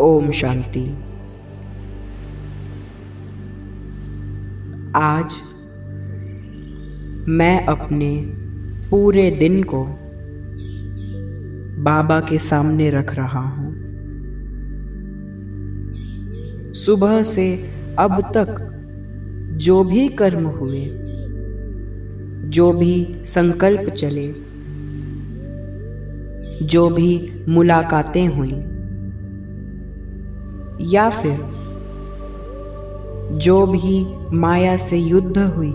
ओम शांति। आज मैं अपने पूरे दिन को बाबा के सामने रख रहा हूँ। सुबह से अब तक जो भी कर्म हुए, जो भी संकल्प चले, जो भी मुलाकातें हुई, या फिर जो भी माया से युद्ध हुई,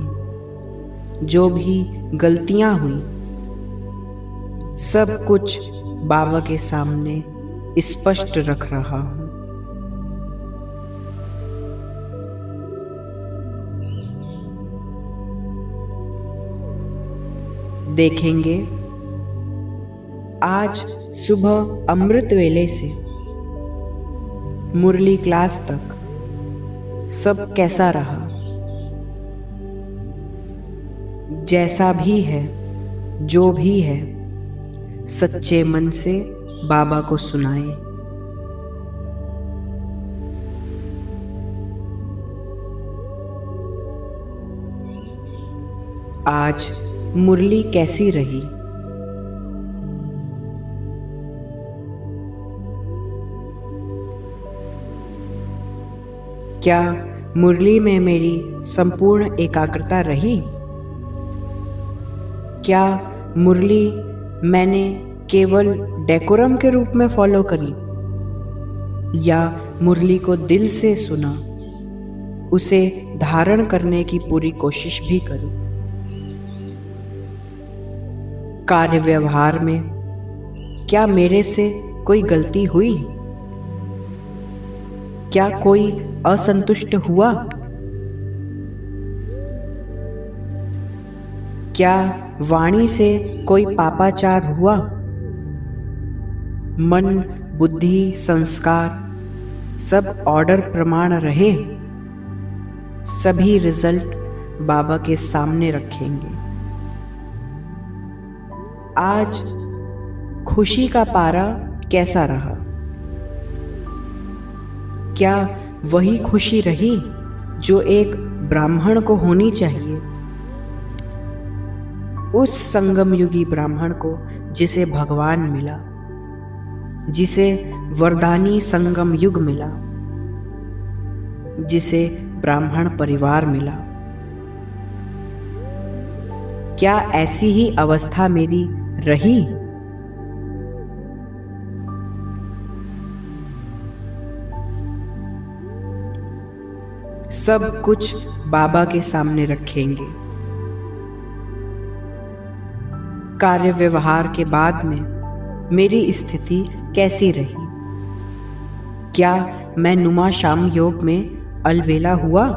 जो भी गलतियां हुई, सब कुछ बाबा के सामने स्पष्ट रख रहा हूं। देखेंगे आज सुबह अमृत वेले से मुरली क्लास तक सब कैसा रहा। जैसा भी है, जो भी है, सच्चे मन से बाबा को सुनाए। आज मुरली कैसी रही? क्या मुरली में मेरी संपूर्ण एकाग्रता रही? क्या मुरली मैंने केवल डेकोरम के रूप में फॉलो करी, या मुरली को दिल से सुना, उसे धारण करने की पूरी कोशिश भी करी? कार्य व्यवहार में क्या मेरे से कोई गलती हुई? क्या कोई असंतुष्ट हुआ? क्या वाणी से कोई पापाचार हुआ? मन, बुद्धि, संस्कार सब ऑर्डर प्रमाण रहे? सभी रिजल्ट बाबा के सामने रखेंगे। आज खुशी का पारा कैसा रहा? क्या वही खुशी रही जो एक ब्राह्मण को होनी चाहिए? उस संगम युगी ब्राह्मण को जिसे भगवान मिला, जिसे वरदानी संगम युग मिला, जिसे ब्राह्मण परिवार मिला। क्या ऐसी ही अवस्था मेरी रही? सब कुछ बाबा के सामने रखेंगे। कार्य व्यवहार के बाद में मेरी स्थिति कैसी रही? क्या मैं नुमा शाम योग में अलबेला हुआ,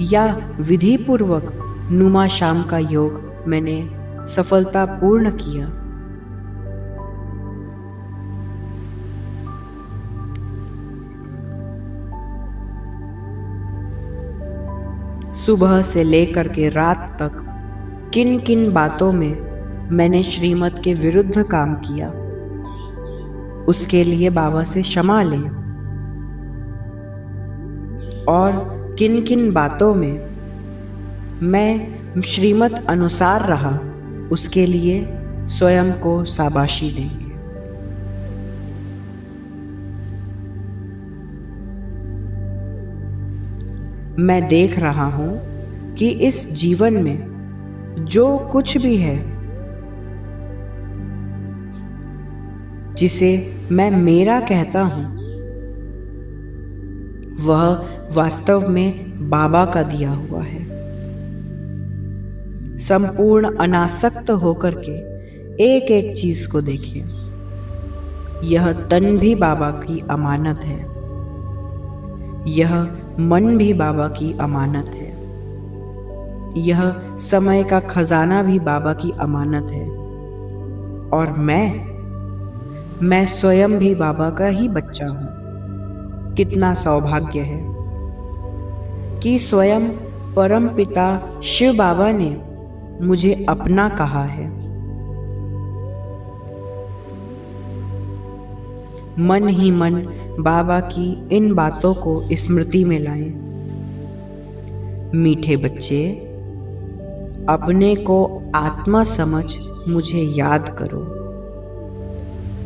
या विधि पूर्वक नुमा शाम का योग मैंने सफलतापूर्ण किया? सुबह से लेकर के रात तक किन किन बातों में मैंने श्रीमत के विरुद्ध काम किया, उसके लिए बाबा से क्षमा लें। और किन किन बातों में मैं श्रीमत अनुसार रहा, उसके लिए स्वयं को शाबाशी देंगे। मैं देख रहा हूं कि इस जीवन में जो कुछ भी है, जिसे मैं मेरा कहता हूं, वह वास्तव में बाबा का दिया हुआ है। संपूर्ण अनासक्त होकर के एक एक चीज को देखिए। यह तन भी बाबा की अमानत है, यह मन भी बाबा की अमानत है, यह समय का खजाना भी बाबा की अमानत है, और मैं स्वयं भी बाबा का ही बच्चा हूं। कितना सौभाग्य है कि स्वयं परम पिता शिव बाबा ने मुझे अपना कहा है। मन ही मन बाबा की इन बातों को स्मृति में लाएं। मीठे बच्चे, अपने को आत्मा समझ मुझे याद करो।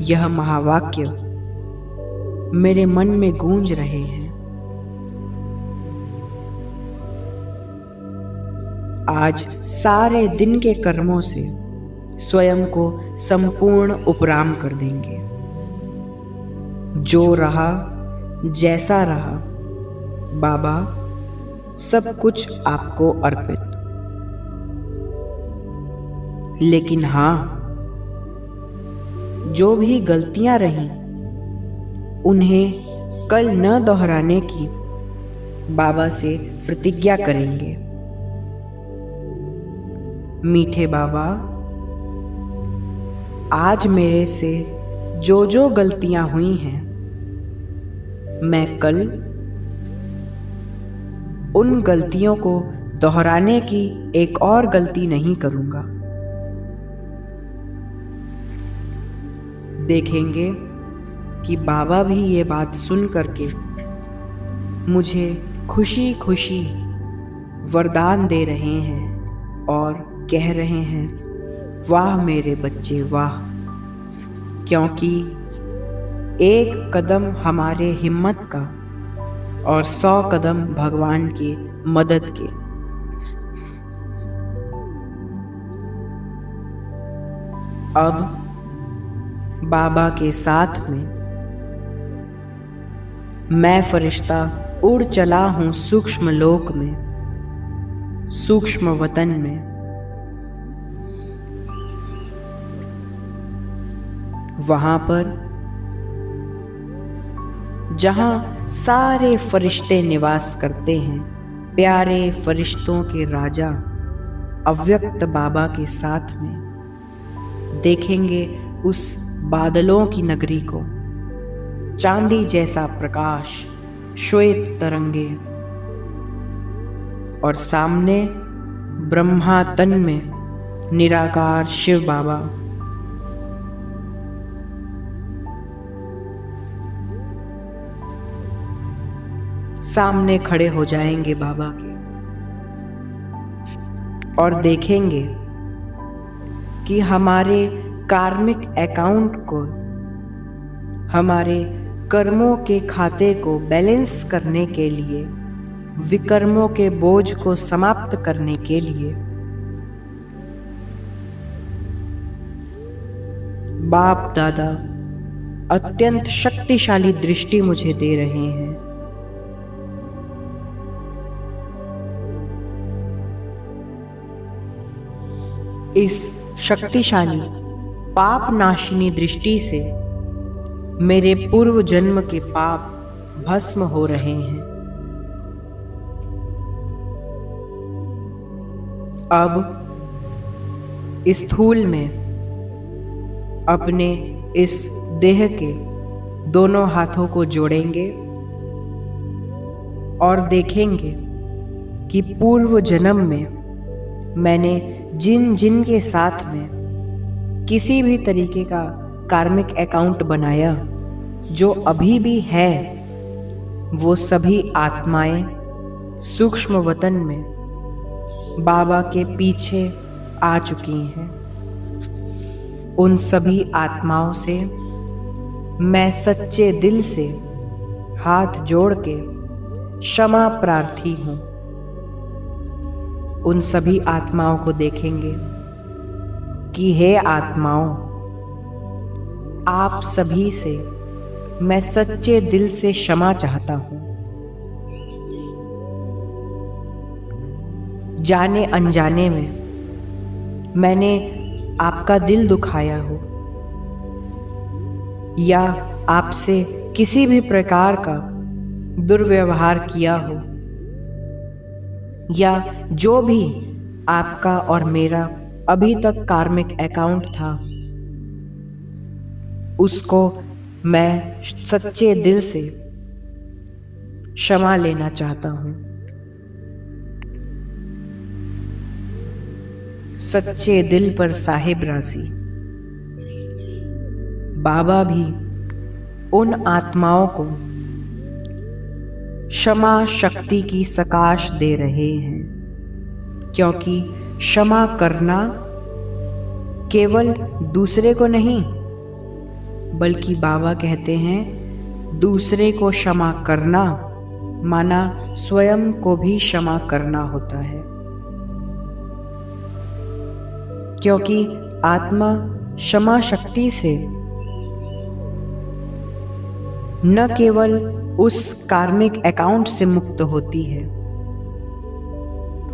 यह महावाक्य मेरे मन में गूंज रहे हैं। आज सारे दिन के कर्मों से स्वयं को संपूर्ण उपराम कर देंगे। जो रहा जैसा रहा, बाबा सब कुछ आपको अर्पित। लेकिन हाँ, जो भी गलतियां रहीं उन्हें कल न दोहराने की बाबा से प्रतिज्ञा करेंगे। मीठे बाबा, आज मेरे से जो जो गलतियां हुई हैं, मैं कल उन गलतियों को दोहराने की एक और गलती नहीं करूंगा। देखेंगे कि बाबा भी ये बात सुन करके मुझे खुशी खुशी वरदान दे रहे हैं और कह रहे हैं, वाह मेरे बच्चे वाह। क्योंकि एक कदम हमारे हिम्मत का और 100 कदम भगवान की मदद के। अब बाबा के साथ में मैं फरिश्ता उड़ चला हूं सूक्ष्म लोक में, सूक्ष्म वतन में। वहां पर जहां सारे फरिश्ते निवास करते हैं, प्यारे फरिश्तों के राजा अव्यक्त बाबा के साथ में देखेंगे उस बादलों की नगरी को, चांदी जैसा प्रकाश, श्वेत तरंगे, और सामने ब्रह्मा तन में निराकार शिव बाबा। सामने खड़े हो जाएंगे बाबा के और देखेंगे कि हमारे कार्मिक अकाउंट को, हमारे कर्मों के खाते को बैलेंस करने के लिए, विकर्मों के बोझ को समाप्त करने के लिए बाप दादा अत्यंत शक्तिशाली दृष्टि मुझे दे रहे हैं। इस शक्तिशाली पाप नाशिनी दृष्टि से मेरे पूर्व जन्म के पाप भस्म हो रहे हैं। अब स्थूल में अपने इस देह के दोनों हाथों को जोड़ेंगे और देखेंगे कि पूर्व जन्म में मैंने जिन जिन के साथ में किसी भी तरीके का कार्मिक अकाउंट बनाया, जो अभी भी है, वो सभी आत्माएं सूक्ष्म वतन में बाबा के पीछे आ चुकी हैं। उन सभी आत्माओं से मैं सच्चे दिल से हाथ जोड़ के क्षमा प्रार्थी हूँ। उन सभी आत्माओं को देखेंगे कि हे आत्माओं, आप सभी से मैं सच्चे दिल से क्षमा चाहता हूं। जाने अनजाने में मैंने आपका दिल दुखाया हो या आपसे किसी भी प्रकार का दुर्व्यवहार किया हो, या जो भी आपका और मेरा अभी तक कार्मिक अकाउंट था, उसको मैं सच्चे दिल से क्षमा लेना चाहता हूं। सच्चे दिल पर साहिब राशि। बाबा भी उन आत्माओं को क्षमा शक्ति की सकाश दे रहे हैं, क्योंकि क्षमा करना केवल दूसरे को नहीं, बल्कि बाबा कहते हैं दूसरे को क्षमा करना माना स्वयं को भी क्षमा करना होता है। क्योंकि आत्मा क्षमा शक्ति से न केवल उस कार्मिक अकाउंट से मुक्त होती है,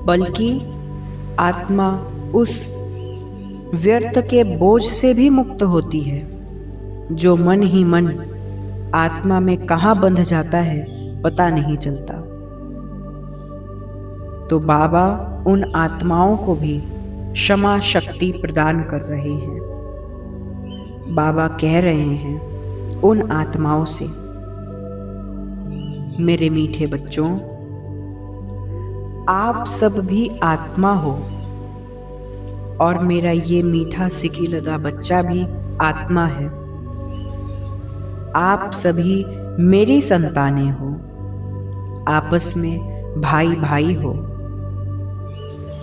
बल्कि आत्मा उस व्यर्थ के बोझ से भी मुक्त होती है, जो मन ही मन आत्मा में कहाँ बंध जाता है पता नहीं चलता। तो बाबा उन आत्माओं को भी क्षमा शक्ति प्रदान कर रहे हैं। बाबा कह रहे हैं उन आत्माओं से, मेरे मीठे बच्चों, आप सब भी आत्मा हो और मेरा ये मीठा सिकीलदा बच्चा भी आत्मा है। आप सभी मेरी संतानें हो, आपस में भाई भाई हो।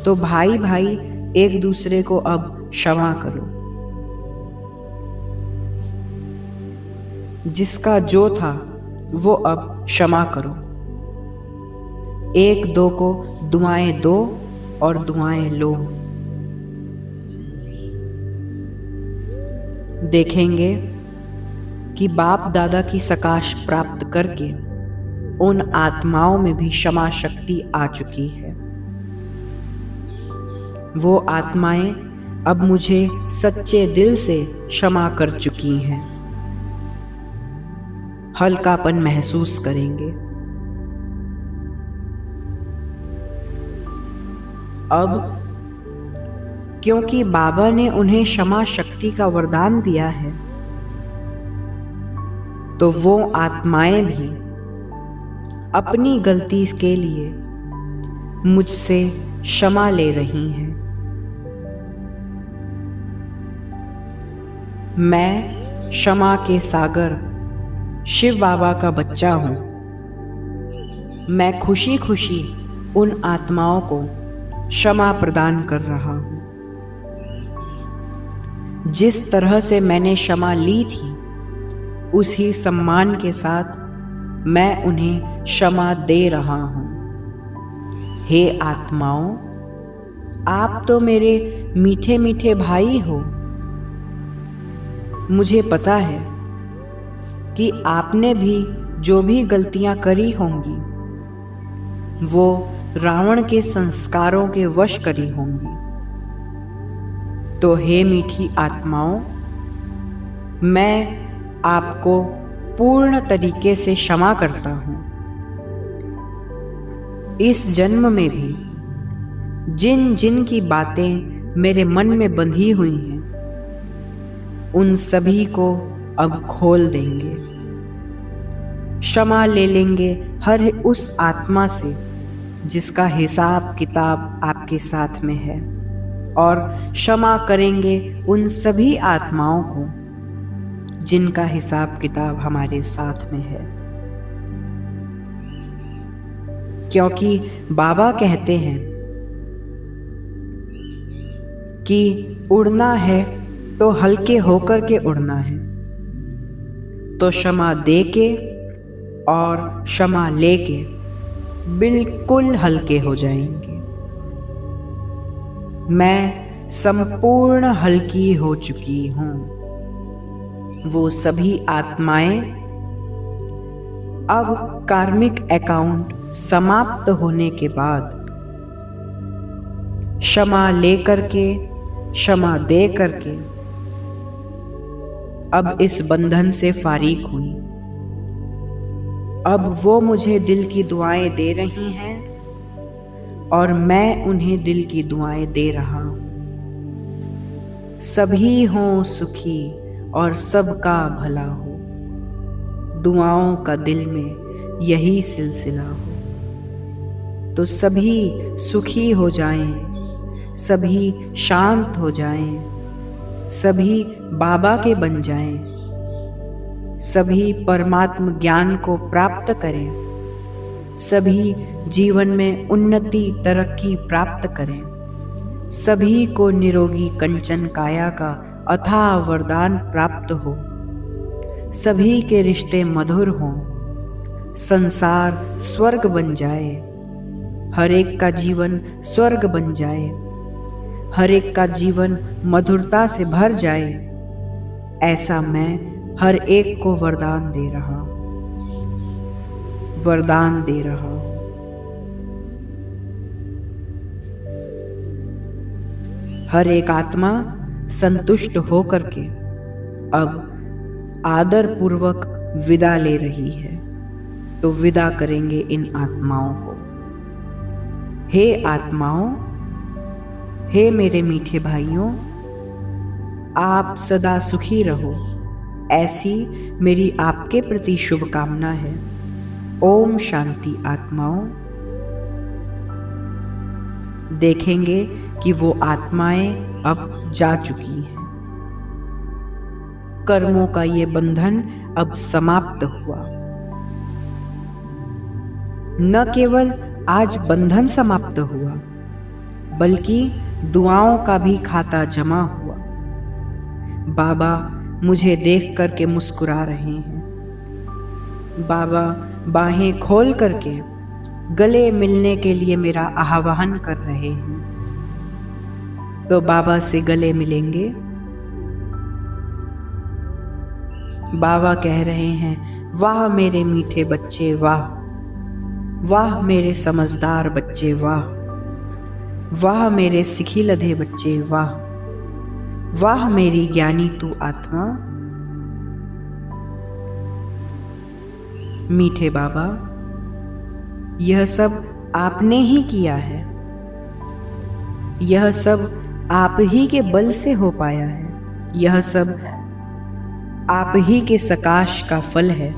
तो भाई भाई एक दूसरे को अब क्षमा करो। जिसका जो था वो अब क्षमा करो। एक दो को दुआएं दो और दुआएं लो। देखेंगे कि बाप दादा की सकाश प्राप्त करके उन आत्माओं में भी क्षमा शक्ति आ चुकी है। वो आत्माएं अब मुझे सच्चे दिल से क्षमा कर चुकी हैं। हल्कापन महसूस करेंगे। अब क्योंकि बाबा ने उन्हें क्षमा शक्ति का वरदान दिया है, तो वो आत्माएं भी अपनी गलती के लिए मुझसे क्षमा ले रही हैं। मैं क्षमा के सागर शिव बाबा का बच्चा हूँ। मैं खुशी खुशी उन आत्माओं को क्षमा प्रदान कर रहा हूँ। जिस तरह से मैंने क्षमा ली थी, उसी सम्मान के साथ मैं उन्हें क्षमा दे रहा हूँ। हे आत्माओं, आप तो मेरे मीठे मीठे भाई हो। मुझे पता है कि आपने भी जो भी गलतियां करी होंगी, वो रावण के संस्कारों के वश करी होंगी। तो हे मीठी आत्माओं, मैं आपको पूर्ण तरीके से क्षमा करता हूँ। इस जन्म में भी जिन जिन की बातें मेरे मन में बंधी हुई हैं, उन सभी को अब खोल देंगे। क्षमा ले लेंगे हर उस आत्मा से जिसका हिसाब किताब आपके साथ में है, और क्षमा करेंगे उन सभी आत्माओं को जिनका हिसाब किताब हमारे साथ में है। क्योंकि बाबा कहते हैं कि उड़ना है तो हल्के होकर के उड़ना है। तो क्षमा दे के और क्षमा लेके बिल्कुल हल्के हो जाएंगे। मैं संपूर्ण हल्की हो चुकी हूँ। वो सभी आत्माएं अब कार्मिक अकाउंट समाप्त होने के बाद क्षमा लेकर के, क्षमा दे करके अब इस बंधन से फारिग हुई। अब वो मुझे दिल की दुआएं दे रही हैं और मैं उन्हें दिल की दुआएं दे रहा हूँ। सभी हों सुखी और सबका भला हो। दुआओं का दिल में यही सिलसिला हो। तो सभी सुखी हो जाएं, सभी शांत हो जाएं, सभी बाबा के बन जाएं। सभी परमात्म ज्ञान को प्राप्त करें, सभी जीवन में उन्नति तरक्की प्राप्त करें, सभी को निरोगी कंचन काया का अथाह वरदान प्राप्त हो, सभी के रिश्ते मधुर हों, संसार स्वर्ग बन जाए, हर एक का जीवन स्वर्ग बन जाए, हर एक का जीवन मधुरता से भर जाए, ऐसा मैं हर एक को वरदान दे रहा हूं। हर एक आत्मा संतुष्ट होकर के अब आदर पूर्वक विदा ले रही है, तो विदा करेंगे इन आत्माओं को। हे आत्माओं, हे मेरे मीठे भाइयों, आप सदा सुखी रहो, ऐसी मेरी आपके प्रति शुभकामना है। ओम शांति। आत्माओं, देखेंगे कि वो आत्माएं अब जा चुकी हैं। कर्मों का ये बंधन अब समाप्त हुआ। न केवल आज बंधन समाप्त हुआ, बल्कि दुआओं का भी खाता जमा हुआ। बाबा मुझे देख करके मुस्कुरा रहे हैं। बाबा बाहें खोल करके गले मिलने के लिए मेरा आह्वान कर रहे हैं। तो बाबा से गले मिलेंगे। बाबा कह रहे हैं, वाह मेरे मीठे बच्चे, वाह वाह मेरे समझदार बच्चे, वाह वाह मेरे सिखी लधे बच्चे, वाह वाह मेरी ज्ञानी तू आत्मा। मीठे बाबा, यह सब आपने ही किया है, यह सब आप ही के बल से हो पाया है, यह सब आप ही के सकाश का फल है।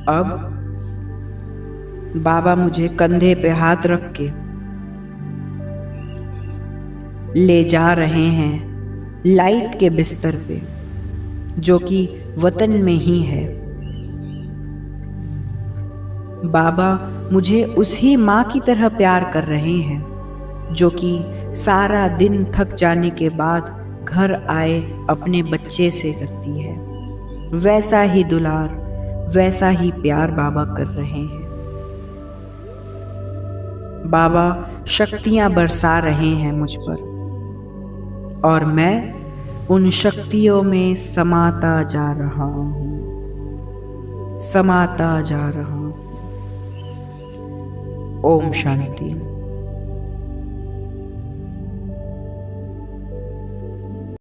अब बाबा मुझे कंधे पे हाथ रख के ले जा रहे हैं लाइट के बिस्तर पे, जो कि वतन में ही है। बाबा मुझे उसी माँ की तरह प्यार कर रहे हैं, जो कि सारा दिन थक जाने के बाद घर आए अपने बच्चे से करती है। वैसा ही दुलार, वैसा ही प्यार बाबा कर रहे हैं। बाबा शक्तियां बरसा रहे हैं मुझ पर, और मैं उन शक्तियों में समाता जा रहा हूं, समाता जा रहा हूं। ओम शांति।